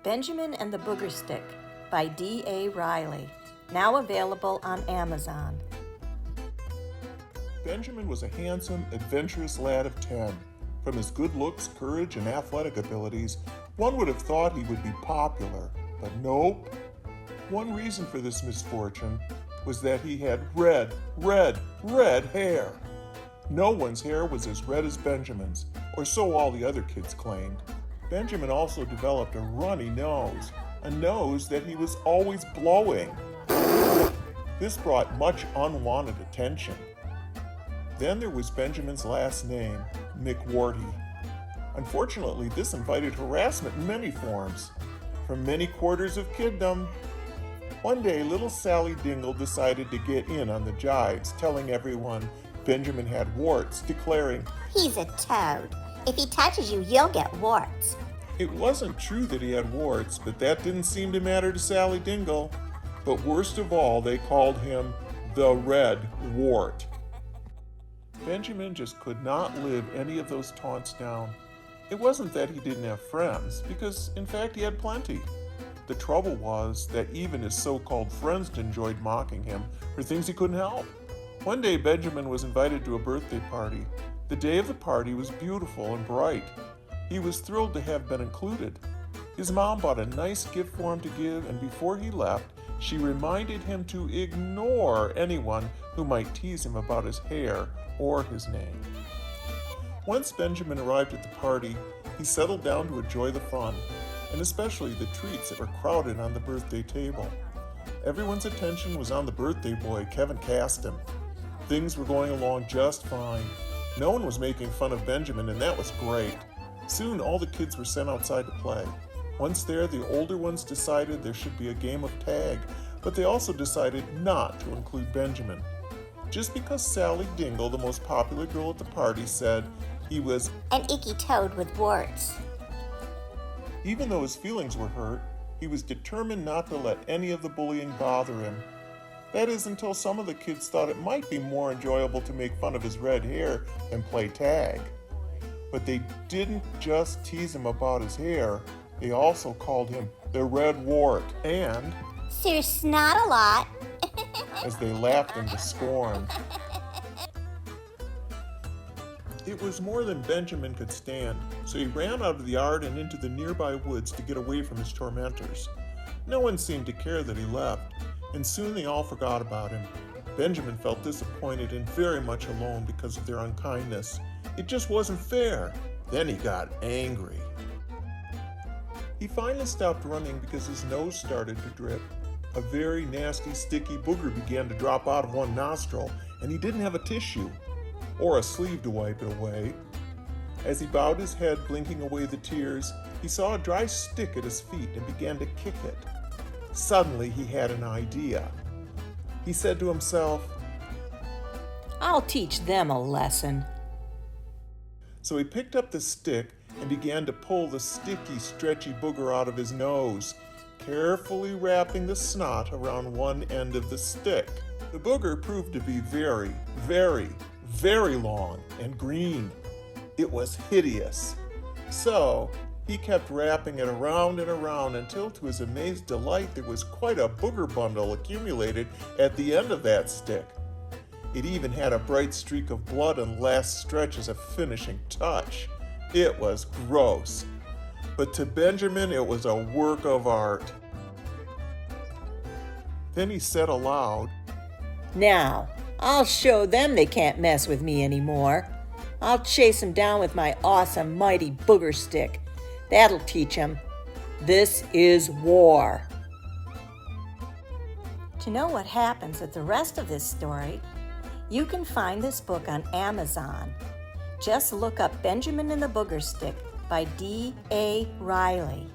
Benjamin and the Booger Stick by D.A. Riley, now available on Amazon. Benjamin was a handsome, adventurous lad of 10. From his good looks, courage, and athletic abilities, one would have thought he would be popular, but nope. One reason for this misfortune was that he had red hair. No one's hair was as red as Benjamin's, or so all the other kids claimed. Benjamin also developed a runny nose, a nose that he was always blowing. This brought much unwanted attention. Then there was Benjamin's last name, McWarty. Unfortunately, this invited harassment in many forms, from many quarters of kiddom. One day, little Sally Dingle decided to get in on the jibes, telling everyone Benjamin had warts, declaring, "He's a toad. If he touches you, you'll get warts." It wasn't true that he had warts, but that didn't seem to matter to Sally Dingle. But worst of all, they called him the Red Wart. Benjamin just could not live any of those taunts down. It wasn't that he didn't have friends, because in fact he had plenty. The trouble was that even his so-called friends enjoyed mocking him for things he couldn't help. One day Benjamin was invited to a birthday party. The day of the party was beautiful and bright. He was thrilled to have been included. His mom bought a nice gift for him to give, and before he left, she reminded him to ignore anyone who might tease him about his hair or his name. Once Benjamin arrived at the party, he settled down to enjoy the fun, and especially the treats that were crowded on the birthday table. Everyone's attention was on the birthday boy, Kevin Caston. Things were going along just fine. No one was making fun of Benjamin, and that was great. Soon all the kids were sent outside to play. Once there, the older ones decided there should be a game of tag, but they also decided not to include Benjamin. Just because Sally Dingle, the most popular girl at the party, said he was an icky toad with warts. Even though his feelings were hurt, he was determined not to let any of the bullying bother him. That is, until some of the kids thought it might be more enjoyable to make fun of his red hair than play tag. But they didn't just tease him about his hair, they also called him the Red Wart and Sir Snot-a-lot, as they laughed him to scorn. It was more than Benjamin could stand, so he ran out of the yard and into the nearby woods to get away from his tormentors. No one seemed to care that he left, and soon they all forgot about him. Benjamin felt disappointed and very much alone because of their unkindness. It just wasn't fair. Then he got angry. He finally stopped running because his nose started to drip. A very nasty, sticky booger began to drop out of one nostril, and he didn't have a tissue or a sleeve to wipe it away. As he bowed his head, blinking away the tears, he saw a dry stick at his feet and began to kick it. Suddenly, he had an idea. He said to himself, I'll teach them a lesson. So he picked up the stick and began to pull the sticky, stretchy booger out of his nose, carefully wrapping the snot around one end of the stick. The booger proved to be very long and green. It was hideous. So he kept wrapping it around and around until, to his amazed delight, there was quite a booger bundle accumulated at the end of that stick. It even had a bright streak of blood and last stretch as a finishing touch. It was gross. But to Benjamin, it was a work of art. Then he said aloud, Now, I'll show them they can't mess with me anymore. I'll chase them down with my awesome, mighty booger stick. That'll teach them. This is war. To know what happens at the rest of this story, you can find this book on Amazon. Just look up Benjamin and the Booger Stick by D.A. Riley.